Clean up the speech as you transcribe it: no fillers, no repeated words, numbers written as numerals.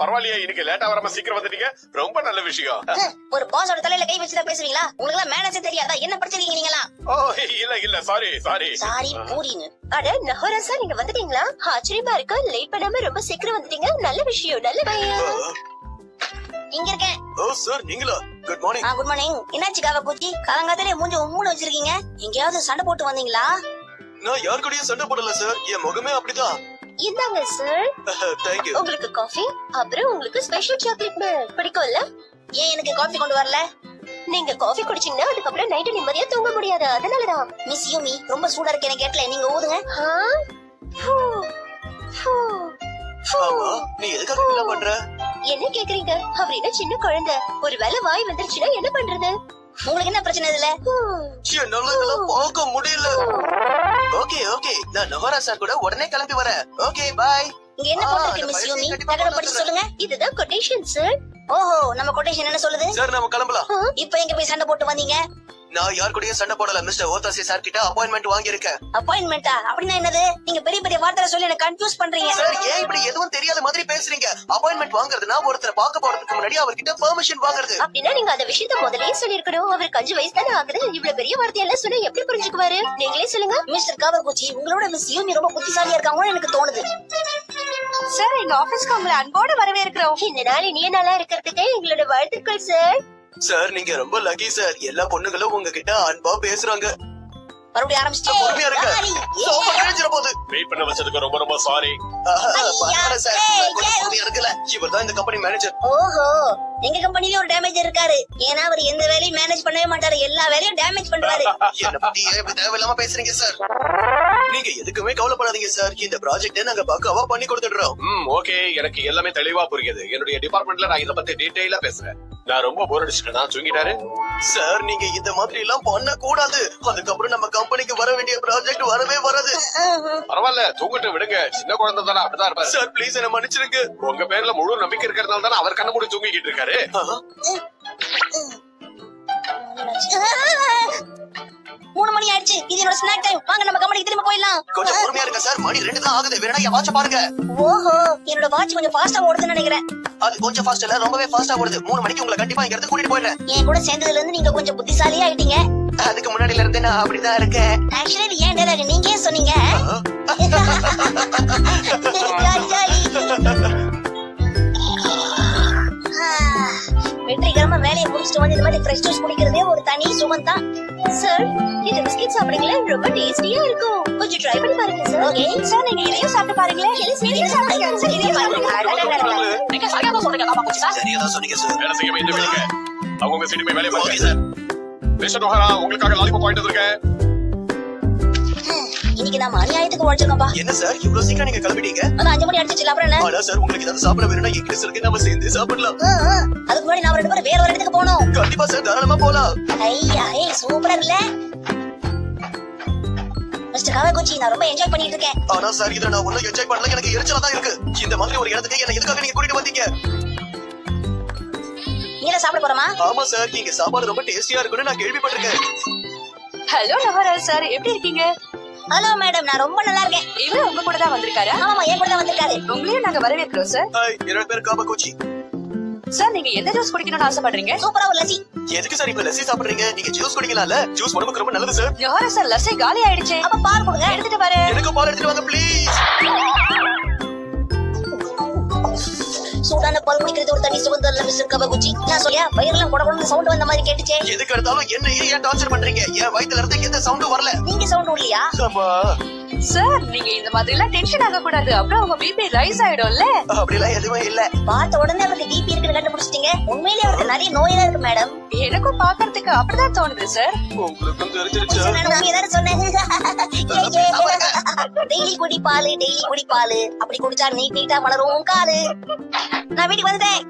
பரவாயில்லையே, இன்னைக்கு லேட்டா வராம சீக்கிரம் வந்துட்டீங்க. ரொம்ப நல்ல விஷயம். ஒரு பாஸோட தலையில கை வச்சுதான் பேசுவீங்களா? உங்களுக்கு எல்லாம் மேனேஜர் தெரியாதா? என்ன படிச்சிருக்கீங்க நீங்களா? ஓ இல்ல சாரி சாரி பூரின்னு. அட நஹரா சார், நீங்க வந்துட்டீங்களா? ஆச்சரியமா இருக்கு. லேட் பண்ணாம ரொம்ப சீக்கிரம் வந்துட்டீங்க. நல்ல விஷயம், நல்ல பையன். இங்க இருக்கேன். ஓ சார், நீங்களா? Good morning. Good morning. என்னாச்சு காவாக்குச்சி? காலங்காத்தாலே மூஞ்ச உம்முன்னு வச்சிருக்கீங்க. எங்கேயாவது சண்டை போட்டு வந்தீங்களா? நான் யார் கூடயும் சண்டை போடல சார். என் முகமே அப்படிதான். இந்தாங்க சார், தேங்க்யூ. உங்களுக்கு காஃபி, அப்புறம் உங்களுக்கு ஸ்பெஷல் சாக்லேட் மில்க் பிடிக்கும்ல? ஏன் எனக்கு காஃபி கொண்டு வரல? நீங்க காஃபி குடிச்சீங்கன்னா அதுக்கப்புறம் நைட்டு நிம்மதியா தூங்க முடியாது, அதனாலதான். மிஸ் யூமி, ரொம்ப சூடா இருக்கு, எனக்கு கேட்கல. நீங்க ஊதுங்க. ஆ? ஃபூ, ஃபூ, ஃபூ. ஆமா, நீ எதுக்காக இப்படிலாம் பண்ற? என்ன கேக்குறீங்க? அவர் என்ன சின்ன குழந்தை? ஒருவேளை வாய் வந்துருச்சுன்னா என்ன பண்றது? உங்களுக்கு என்ன பிரச்சனை இதுல? என்னால இதெல்லாம் பார்க்க முடியல. ஓகே ஓகே, நான் நஹரா சார் கூட உடனே கிளம்பி வரேன். Okay bye. இங்க என்ன போட்டுருக்கு மிஸ் யூமி? தகவல் படிச்சு சொல்லுங்க. இதுதான் கொட்டேஷன் சார். ஓஹோ, நம்ம கொட்டேஷன் என்ன சொல்லுது? சார் நாம கிளம்பலாம். இப்ப எங்க போய் சண்டை போட்டு வந்தீங்க? நான் யார் கூடயும் சண்டை போடல. மிஸ்டர் ஓதாசி சார் கிட்ட அப்பாயின்மெண்ட் வாங்கி இருக்கேன். அப்பாயின்மெண்டா? அப்படின்னா என்னது? நீங்க பெரிய பெரிய வார்த்தை சொல்லி என்ன கன்ஃபியூஸ் பண்றீங்க. சார் ஏன் இப்படி எதுவும் தெரியாத மாதிரி பேசுறீங்க? அப்பாயின்மெண்ட் வாங்குறதுனா ஒருத்தரை பார்க்க போறதுக்கு முன்னாடி அவர்கிட்ட பெர்மிஷன் வாங்குறது. அப்படின்னா நீங்க அந்த விஷயத்த முதல்லயே சொல்லிருக்கணும். அவருக்கு 5 வயசு தானே ஆகுது. இவ்வளவு பெரிய வார்த்தையெல்லாம் சொன்னா எப்படி புரிஞ்சுக்குவாரு? நீங்களே சொல்லுங்க. மிஸ்டர் காவாக்குச்சி, உங்களோட மிஸ் யூமி ரொம்ப புத்திசாலியா இருக்காங்கன்னு எனக்கு தோணுது. சார், எங்க ஆபீஸ்க்கு உங்களை அன்போடு வரவேற்கிறோம். இந்த நாள் இனிய நாளா இருக்கிறதுக்கு எங்களோட வாழ்த்துக்கள் சார். சார் நீங்க ரொம்ப லக்கி சார். எல்லா பொண்ணுங்களும் உங்ககிட்ட அன்பா பேசுறாங்க. மறுபடியும் ஆரம்பிச்சிட்டோம். பொறுமையா இருங்க. சோஃபா கிழிஞ்சிர போகுது. வெயிட் பண்ண வச்சதுக்கு ரொம்ப சாரி. பரவாயில்ல சார், பொறுமையா இருக்கல. இவர்தான் இந்த கம்பெனி மேனேஜர். ஓஹோ, எங்க கம்பெனில ஒரு டேமேஜ் இருக்காரு. ஏன்னா அவர் எந்த வேலையும் மேனேஜ் பண்ணவே மாட்டாரு, எல்லா வேலையும் டேமேஜ் பண்ணுவாரு. என்ன பத்தி ஏன் இப்படி தேவையில்லாம பேசுறீங்க சார்? நீங்க எதுக்குமே கவலைப்படாதீங்க சார். இந்த ப்ராஜெக்ட் நாங்க பக்காவா பண்ணி கொடுத்துடுறோம். ஓகே, எனக்கு எல்லாமே தெளிவா புரியுது. என்னுடைய டிபார்ட்மெண்ட்ல நான் இத பத்தி டீடைலா பேசுறேன். நான் ரொம்ப போர் அடிச்சிட்டேனா? தூங்கிட்டாரு சார். நீங்க இந்த மாதிரி எல்லாம் பண்ண கூடாது. அதுக்கப்புறம் நம்ம கம்பெனிக்கு வர வேண்டிய ப்ராஜெக்ட் வரவே வராது. பரவாயில்ல, தூங்கிட்டு விடுங்க. சின்ன குழந்தை தானே, அப்படிதான் இருப்பாரு. சார் ப்ளீஸ் என்ன மன்னிச்சிருங்க. உங்க பேர்ல முழு நம்பிக்கை இருக்கிறதுனால தானே அவர் கண்ண மூடி தூங்கிட்டு இருக்காரு. 3 மணி ஆயிடுச்சு. இது என்னோட ஸ்நாக் டைம். வாங்க நம்ம கம்பெனிக்கு திரும்ப போயிடலாம். கொஞ்சம் பொறுமையா இருங்க சார். மணி 2 தான் ஆகுது. வேணா என் வாட்ச பாருங்க. ஓஹோ, என்னோட வாட்ச் கொஞ்சம் ஃபாஸ்டா ஓடுதுன்னு நினைக்கிறேன். அது கொஞ்சம் ஃபாஸ்ட் இல்ல, ரொம்பவே ஃபாஸ்டா ஓடுது. 3 மணிக்கு உங்களை கண்டிப்பா இங்க இருந்து கூட்டிட்டு போயிடுறேன். என் கூட சேர்ந்ததுல இருந்து நீங்க கொஞ்சம் புத்திசாலியா ஆயிட்டீங்க. அதுக்கு முன்னாடில இருந்து நான் அப்படிதான் இருக்கேன். ஆக்சுவலி இது ஏன் டேலாக் நீங்க ஏன் சொன்னீங்க? வெற்றிகரமா வேலையை முடிச்சிட்டு வந்து இந்த மாதிரி ஃப்ரெஷ் ஜூஸ் குடிக்கிறதே ஒரு தனி சுகம் தான். சார், இந்த பிஸ்கட் சாப்பிடுங்களா? ரொம்ப டேஸ்டியா இருக்கும். கொஞ்சம் ட்ரை பண்ணி பாருங்க சார். ஓகே சார், நீங்க இதையும் சாப்பிட்டு பாருங்களேன். இதையும் சாப்பிடுங்க சார், இதையும் பாருங்க. நீங்க சரியா சொல்றீங்க காவாக்குச்சி சார். சரியா தான் சொன்னீங்க சார். வேலை செய்ய வேண்டிய வேலைங்க. அவங்க சீட்டு போய் வேலையை ஓகே பாருங்க. சார். மிஸ்டர் நோஹரா, உங்களுக்காக லாலிபாப் வாங்கிட்டு வந்திருக்கேன். இன்னைக்கு நாம அநியாயத்துக்கு உழைச்சிருக்கோம்பா. என்ன சார் இவ்வளவு சீக்கிரம் நீங்க கிளம்பிட்டீங்க? ஆனா 5 மணி அடிச்சிச்சு. அப்புறம் என்ன? ஆனா சார் உங்களுக்கு ஏதாவது சாப்பிட வேணும்னா எங்கிட்ட சொல்லுங்க, நாம சேர்ந்து சாப்பிடலாம். அதுக்கு முன்னாடி நாம 2 பேரும் வேற ஒரு இடத்துக்கு போனோம். கண்டிப்பா சார், தாராளமா போலாம். ஐயா, ஏய் சூப்பரா இல்ல மிஸ்டர் காவாக்குச்சி? நான் ரொம்ப என்ஜாய் பண்ணிட்டு இருக்கேன். ஆனா சார் இத நான் ஒண்ணும் என்ஜாய் பண்ணல. எனக்கு எரிச்சலா தான் இருக்கு. இந்த மாதிரி ஒரு இடத்துக்கு என்ன எதுக்காக நீங்க கூட்டிட்டு வந்தீங்க? நீங்க சாப்பிட போறோமா? ஆமா சார், இங்க சாப்பாடு ரொம்ப டேஸ்டியா இருக்குன்னு நான் கேள்விப்பட்டிருக்கேன். ஹலோ நஹரா சார், எப்படி இருக்கீங்க? ஹலோ மேடம், நான் ரொம்ப நல்லா இருக்கேன். இவரு உங்க கூட தான் வந்திருக்காரா? ஆமாமா, என் கூட தான் வந்திருக்காரு. உங்களையும் நாங்க வரவேற்கிறோம் சார். ஹாய், என்னோட பேர் காவாக்குச்சி. சார், நீங்க எந்த ஜூஸ் குடிக்கணும்னு ஆசைப்படுறீங்க? சூப்பரா ஒரு லஸ்ஸி. எதுக்கு சார் இப்ப லஸ்ஸி சாப்பிடுறீங்க? நீங்க ஜூஸ் குடிக்கலாம்ல. ஜூஸ் உடம்புக்கு ரொம்ப நல்லது சார். நஹரா சார், லஸ்ஸி காலி ஆயிடுச்சு. அப்ப பால் கொடுங்க. எடுத்துட்டு வரேன். எனக்கு பால் எடுத்துட்டு வாங்க ப்ளீஸ். சூடான பால் குடிக்கிறது ஒரு தனி சுகம் தரல மிஸ்டர் காவாக்குச்சி. நான் சொல்லியா, வயிறெல்லாம் குடகுடன்னு சவுண்ட் வந்த மாதிரி கேட்டுச்சே. எதுக்கு எடுத்தாலும் என்ன ஏன் டார்ச்சர் பண்றீங்க? என் வயித்துல இருந்து எந்த சவுண்டும் வரல. நீங்க சவுண்ட் இல்லையா? ஆமா. சார், நீங்க இந்த மாதிரி எல்லாம் டென்ஷன் ஆக கூடாது. அப்புறம் உங்க பிபி ரைஸ் ஆயிடும்ல. அப்படிலாம் எதுவுமே இல்ல. பார்த்த உடனே அவருக்கு டிபி இருக்குன்னு கண்டுபிடிச்சிட்டீங்க. உண்மையிலேயே அவருக்கு நிறைய நோயெல்லாம் இருக்கு மேடம். எனக்கும் பாக்குறதுக்கு அப்படிதான் தோணுது சார். உங்களுக்கும் தெரிஞ்சிருச்சா? நான் உண்மையதானே சொன்னேன். டெய்லி குடி பாலு, டெய்லி குடி பாலு. அப்படி குடிச்சா நீட்டா வளரும் காலு. நான் வீட்டுக்கு வந்துட்டேன்.